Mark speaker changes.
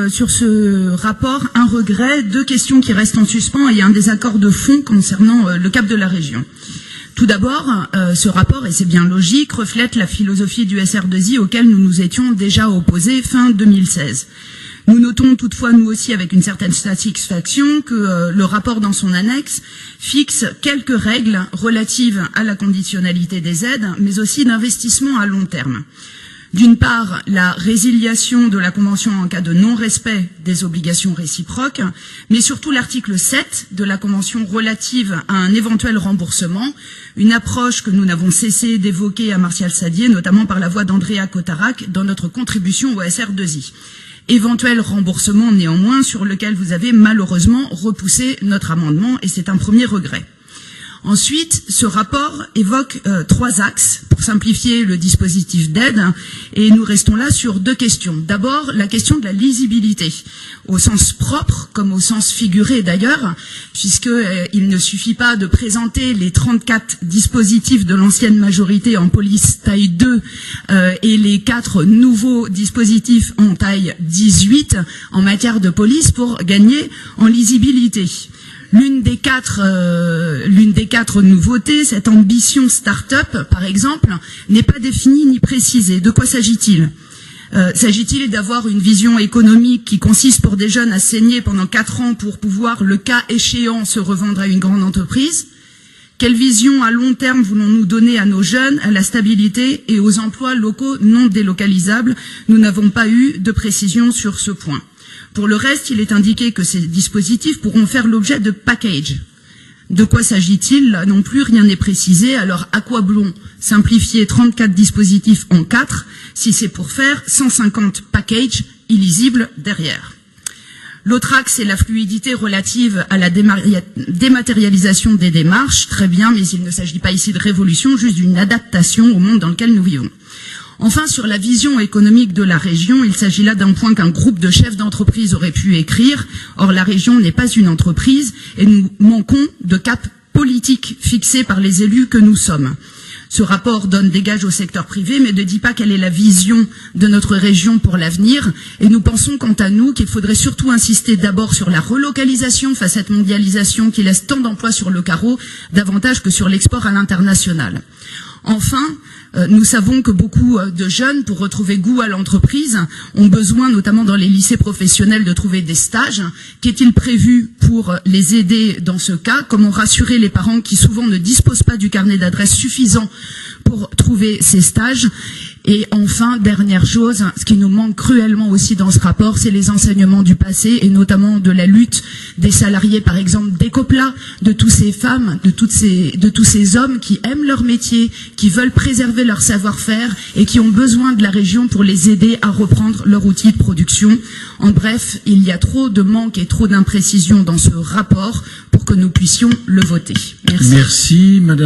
Speaker 1: Sur ce rapport, un regret, deux questions qui restent en suspens et un désaccord de fond concernant le cap de la région. Tout d'abord, ce rapport, et c'est bien logique, reflète la philosophie du SR2I auquel nous nous étions déjà opposés fin 2016. Nous notons toutefois, nous aussi, avec une certaine satisfaction, que le rapport dans son annexe fixe quelques règles relatives à la conditionnalité des aides, mais aussi d'investissement à long terme. D'une part, la résiliation de la Convention en cas de non-respect des obligations réciproques, mais surtout l'article 7 de la Convention relative à un éventuel remboursement, une approche que nous n'avons cessé d'évoquer à Martial Saddier, notamment par la voix d'Andrea Cotarac, dans notre contribution au SR2I. Éventuel remboursement néanmoins sur lequel vous avez malheureusement repoussé notre amendement, et c'est un premier regret. Ensuite, ce rapport évoque trois axes pour simplifier le dispositif d'aide et nous restons là sur deux questions. D'abord, la question de la lisibilité, au sens propre comme au sens figuré d'ailleurs, puisqu'il ne suffit pas de présenter les 34 dispositifs de l'ancienne majorité en police taille 2 et les 4 nouveaux dispositifs en taille 18 en matière de police pour gagner en lisibilité. L'une des quatre nouveautés, cette ambition start-up, par exemple, n'est pas définie ni précisée. De quoi s'agit-il ? S'agit-il d'avoir une vision économique qui consiste pour des jeunes à saigner pendant 4 ans pour pouvoir, le cas échéant, se revendre à une grande entreprise ? Quelle vision à long terme voulons-nous donner à nos jeunes, à la stabilité et aux emplois locaux non délocalisables ? Nous n'avons pas eu de précision sur ce point. Pour le reste, il est indiqué que ces dispositifs pourront faire l'objet de package. De quoi s'agit-il ? Là non plus, rien n'est précisé. Alors, à quoi bon simplifier 34 dispositifs en 4 si c'est pour faire 150 packages illisibles derrière ? L'autre axe est la fluidité relative à la dématérialisation des démarches. Très bien, mais il ne s'agit pas ici de révolution, juste d'une adaptation au monde dans lequel nous vivons. Enfin, sur la vision économique de la région, il s'agit là d'un point qu'un groupe de chefs d'entreprise aurait pu écrire. Or, la région n'est pas une entreprise et nous manquons de cap politique fixé par les élus que nous sommes. Ce rapport donne des gages au secteur privé, mais ne dit pas quelle est la vision de notre région pour l'avenir. Et nous pensons, quant à nous, qu'il faudrait surtout insister d'abord sur la relocalisation face à cette mondialisation qui laisse tant d'emplois sur le carreau, davantage que sur l'export à l'international. Enfin, nous savons que beaucoup de jeunes, pour retrouver goût à l'entreprise, ont besoin, notamment dans les lycées professionnels, de trouver des stages. Qu'est-il prévu pour les aider dans ce cas ? Comment rassurer les parents qui souvent ne disposent pas du carnet d'adresses suffisant pour trouver ces stages ? Et enfin, dernière chose, ce qui nous manque cruellement aussi dans ce rapport, c'est les enseignements du passé et notamment de la lutte des salariés, par exemple, d'Ecopla, de toutes ces femmes, de tous ces hommes qui aiment leur métier, qui veulent préserver leur savoir-faire et qui ont besoin de la région pour les aider à reprendre leur outil de production. En bref, il y a trop de manques et trop d'imprécisions dans ce rapport pour que nous puissions le voter. Merci.
Speaker 2: Merci, madame.